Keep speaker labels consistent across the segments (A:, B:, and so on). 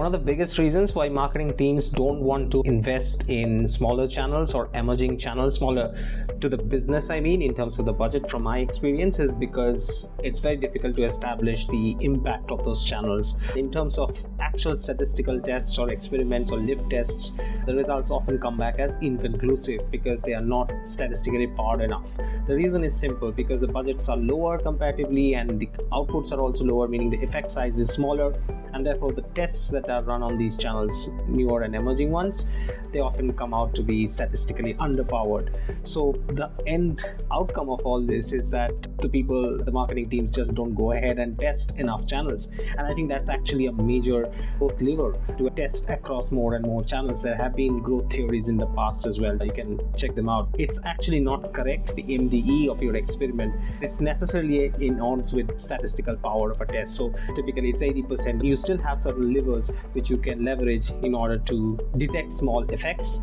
A: One of the biggest reasons why marketing teams don't want to invest in smaller channels or emerging channels, smaller to the business, in terms of the budget, from my experience, is because it's very difficult to establish the impact of those channels. In terms of actual statistical tests or experiments or lift tests, the results often come back as inconclusive because they are not statistically powered enough. The reason is simple: because the budgets are lower comparatively and the outputs are also lower, meaning the effect size is smaller, and therefore the tests that are run on these channels, newer and emerging ones, they often come out to be statistically underpowered. So the end outcome of all this is that the marketing teams just don't go ahead and test enough channels. And I think that's actually a major growth lever, to test across more and more channels. There have been growth theories in the past as well. You can check them out. It's actually not correct, the MDE of your experiment. It's necessarily in odds with statistical power of a test. So typically it's 80%. You still have certain levers which you can leverage in order to detect small effects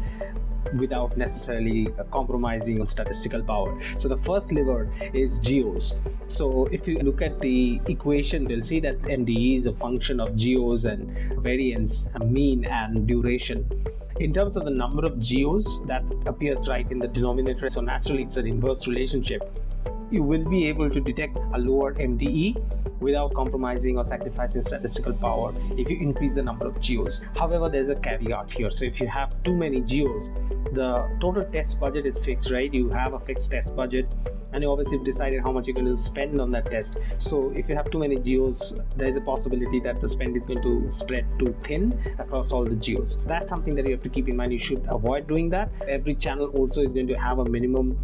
A: without necessarily compromising on statistical power. So the first lever is geos. So if you look at the equation, you'll see that MDE is a function of geos and variance, mean, and duration. In terms of the number of geos, that appears right in the denominator, so naturally it's an inverse relationship. You will be able to detect a lower MDE without compromising or sacrificing statistical power if you increase the number of geos. However, there's a caveat here. So if you have too many geos, the total test budget is fixed, right? You have a fixed test budget, and you obviously decided how much you're going to spend on that test. So if you have too many geos, there is a possibility that the spend is going to spread too thin across all the geos. That's something that you have to keep in mind. You should avoid doing that. Every channel also is going to have a minimum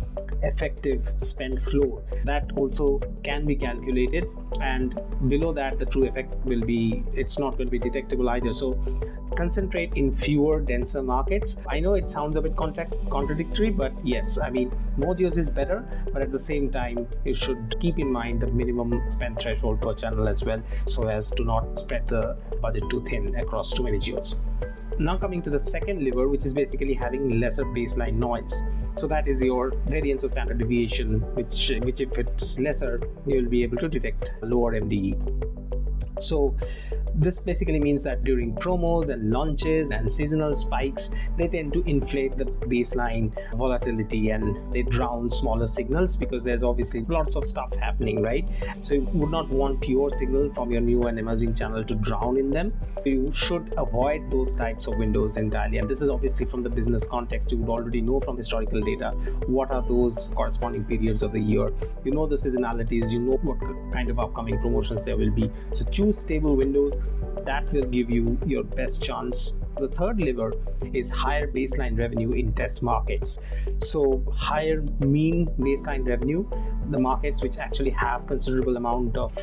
A: effective spend floor that also can be calculated, and below that the true effect it's not going to be detectable either. So concentrate in fewer, denser markets. I know it sounds a bit contradictory, but yes, more geos is better, but at the same time you should keep in mind the minimum spend threshold per channel as well, so as to not spread the budget too thin across too many geos. Now coming to the second lever, which is basically having lesser baseline noise. So that is your variance or standard deviation, which if it's lesser, you will be able to detect lower MDE. So this basically means that during promos and launches and seasonal spikes, they tend to inflate the baseline volatility and they drown smaller signals, because there's obviously lots of stuff happening, right? So you would not want your signal from your new and emerging channel to drown in them. You should avoid those types of windows entirely. And this is obviously from the business context. You would already know from historical data what are those corresponding periods of the year. You know the seasonalities, you know what kind of upcoming promotions there will be. So choose stable windows. That will give you your best chance. The third lever is higher baseline revenue in test markets. So higher mean baseline revenue, the markets which actually have considerable amount of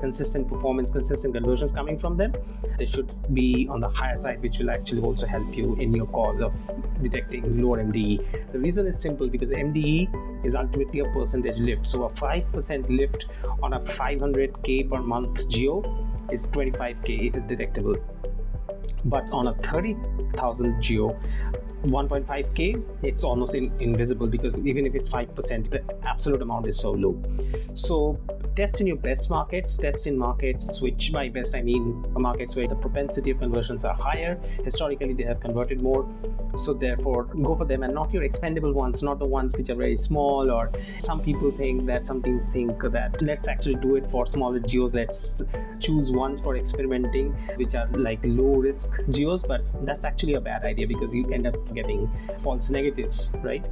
A: consistent performance, consistent conversions coming from them, they should be on the higher side, which will actually also help you in your cause of detecting lower MDE. The reason is simple: because MDE is ultimately a percentage lift. So a 5% lift on a 500k per month geo is 25k, it is detectable. But on a 30,000 geo, 1.5k, it's almost invisible, because even if it's 5%, the absolute amount is so low. So test in your best markets, test in markets which, by best I mean markets where the propensity of conversions are higher. Historically they have converted more, so therefore go for them, and not your expendable ones, not the ones which are very small. Or some people think that, some teams think that, let's actually do it for smaller geos, let's choose ones for experimenting which are like low risk geos, but that's actually a bad idea, because you end up getting false negatives, right?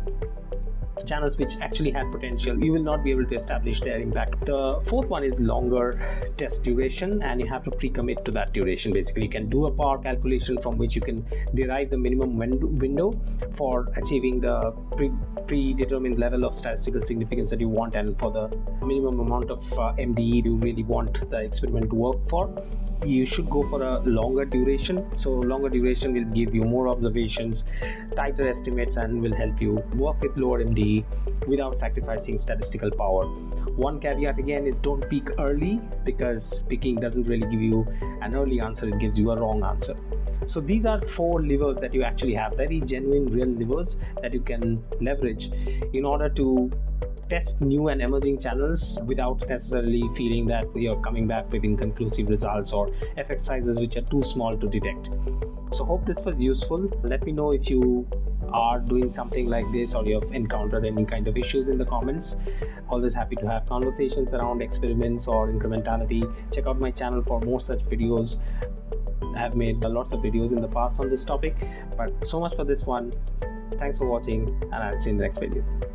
A: Channels which actually had potential, you will not be able to establish their impact. The fourth one is longer test duration, and you have to pre-commit to that duration. Basically, you can do a power calculation from which you can derive the minimum window for achieving the predetermined level of statistical significance that you want, and for the minimum amount of MDE you really want the experiment to work for. You should go for a longer duration. So longer duration will give you more observations, tighter estimates, and will help you work with lower MDE without sacrificing statistical power. One caveat again is, don't peak early, because peaking doesn't really give you an early answer, it gives you a wrong answer. So these are 4 levers that you actually have, very genuine, real levers that you can leverage in order to test new and emerging channels without necessarily feeling that you're coming back with inconclusive results or effect sizes which are too small to detect. So hope this was useful. Let me know if you are doing something like this or you have encountered any kind of issues in the comments. Always happy to have conversations around experiments or incrementality. Check out my channel for more such videos. I have made lots of videos in the past on this topic, but so much for this one. Thanks for watching, and I'll see you in the next video.